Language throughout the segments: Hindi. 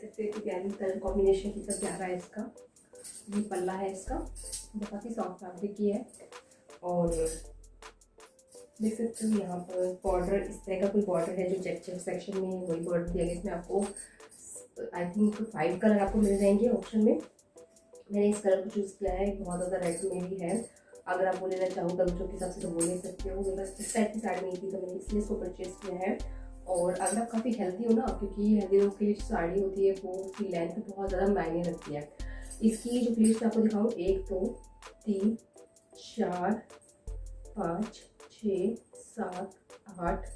सकते हैं कि प्यारी कलर कॉम्बिनेशन कितना प्यारा है इसका। ये पल्ला है इसका, बहुत ही सॉफ्ट फैब्रिक की है। और देख सकते हो यहाँ पर बॉर्डर, इस तरह का कोई बॉर्डर है जो चेक सेक्शन में वही बॉर्डर दिया गया। इसमें आपको आई थिंक 5 कलर आपको मिल जाएंगे ऑप्शन में। मैंने इस कलर को चूज़ किया है, बहुत ज़्यादा रेड में भी है। अगर आप वो लेना चाहो कलर के हिसाब से तो वो ले सकते हो। मेरे पास इस टाइप की साड़ी नहीं थी तो मैंने इसलिए इसको परचेज़ किया है। और अगर आप काफ़ी हेल्दी हो ना, क्योंकि हेल्दी लोग के लिए जो साड़ी होती है वो उसकी लेंथ बहुत ज़्यादा मायने रखती है। इसकी जो प्लेट्स मैं आपको दिखाऊँ, 1 2 3 4 5 6 7 8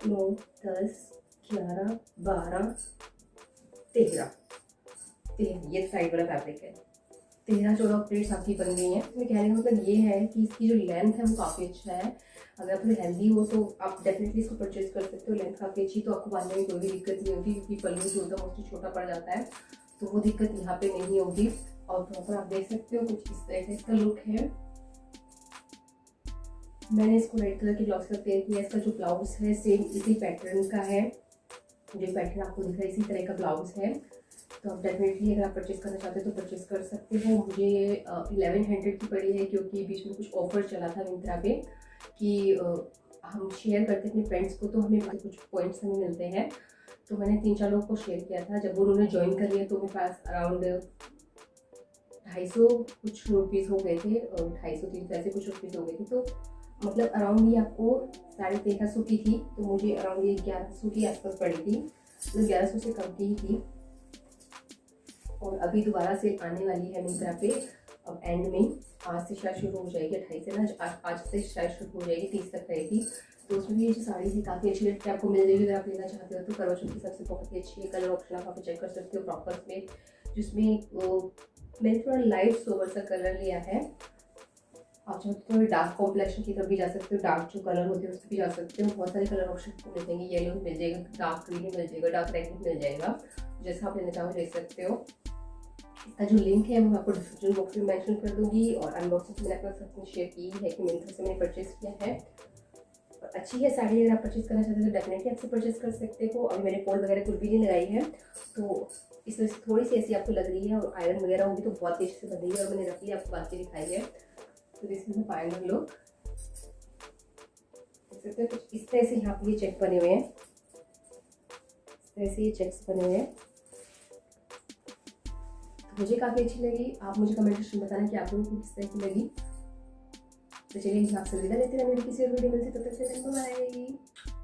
9 10 11 12 13 ये साइड वाला फैब्रिक है। 13-14 प्लेट्स आपकी बन गई हैं। तो कहने का मतलब ये है कि इसकी जो लेंथ है वो काफ़ी अच्छा है। अगर आप थोड़ी हेल्दी हो तो आप डेफिनेटली इसको परचेज कर सकते हो। लेंथ काफ़ी अच्छी, तो आपको बांधने में कोई भी दिक्कत नहीं होगी, क्योंकि पल्लू जो होता है मोस्टली छोटा पड़ जाता है, तो वो दिक्कत यहाँ पे नहीं होगी। और प्रॉपर आप देख सकते हो कुछ इस तरह का इसका लुक है। मैंने इसको रेड कलर की ब्लाउज का पेयर किया। इसका जो ब्लाउज है सेम इसी पैटर्न का है, जो पैटर्न आपको दिख रहा है इसी तरह का ब्लाउज है। तो आप डेफिनेटली अगर आप परचेज़ करना चाहते हो तो परचेज़ कर सकते हो। मुझे 1100 की पड़ी है, क्योंकि बीच में कुछ ऑफर चला था मिंत्रा पे कि हम शेयर करते अपने फ्रेंड्स को तो हमें कुछ पॉइंट्स हमें मिलते हैं। तो मैंने 3-4 लोगों को शेयर किया था। जब उन्होंने ज्वाइन कर लिया तो मेरे पास अराउंड 250 कुछ रुपीज़ हो गए थे, 250-300 ऐसे कुछ रुपीज़ हो गए थे। तो मतलब अराउंड ये आपको 1350 की थी, तो मुझे अराउंड ये 1100 की आसपास पड़ी थी, तो 1100 से कम की ही थी। और अभी दोबारा सेल आने वाली है मिंत्रा पे अब एंड में, आज से शायद शुरू हो जाएगी, 28 से ना, आज से शायद शुरू हो जाएगी, 30 तक रहेगी। तो उसमें भी ये जो साड़ी थी काफ़ी अच्छी रेट पे आपको मिल जाएगी। अगर आप लेना चाहते हो तो करवा चौथ की सबसे बहुत ही अच्छी है। कलर ऑप्शन आप वहाँ चेक कर सकते हो प्रॉपर में, जिसमें मैंने थोड़ा लाइट सोबर सा कलर लिया है। आप चाहो तो डार्क कॉम्प्लेक्शन की तरफ भी जा सकते हो, डार्क जो कलर होते हैं उस पर भी जा सकते हो। बहुत सारे कलर ऑप्शन आपको मिल जाएंगे, येलो मिल जाएगा, डार्क ग्रीन मिल जाएगा, डार्क रेड मिल जाएगा, जैसा आप लेना चाहो ले सकते हो। इसका जो लिंक है वो मैं आपको डिस्क्रिप्शन बॉक्स में मेंशन कर दूंगी। और अनबॉक्सिंग मैंने अपने साथ में शेयर की है कि मिंत्रा से मैंने परचेज़ किया है, और अच्छी है साड़ी। अगर आप परचेज़ करना चाहते हो तो डेफिनेटली आपसे परचेज़ कर सकते हो। अभी मैंने फॉल वगैरह कुछ भी नहीं लगाई है, तो इस वजह से थोड़ी सी ऐसी आपको लग रही है। और आयरन वगैरह होगी तो बहुत तेज से बन रही है, और मैंने रखी आपको बात दिखाई है। तो this is the final look. कुछ इस तरह से यहाँ पे ये चेक बने हुए हैं, इस तरह से ये चेक्स बने हुए हैं। मुझे काफ़ी अच्छी लगी। आप मुझे कमेंट सेक्शन में बताना कि आप लोगों को किस तरह की लगी। तो चलिए आपसे विदा लेते हैं, मेरी किसी और वीडियो में से, तब तक के लिए बाय।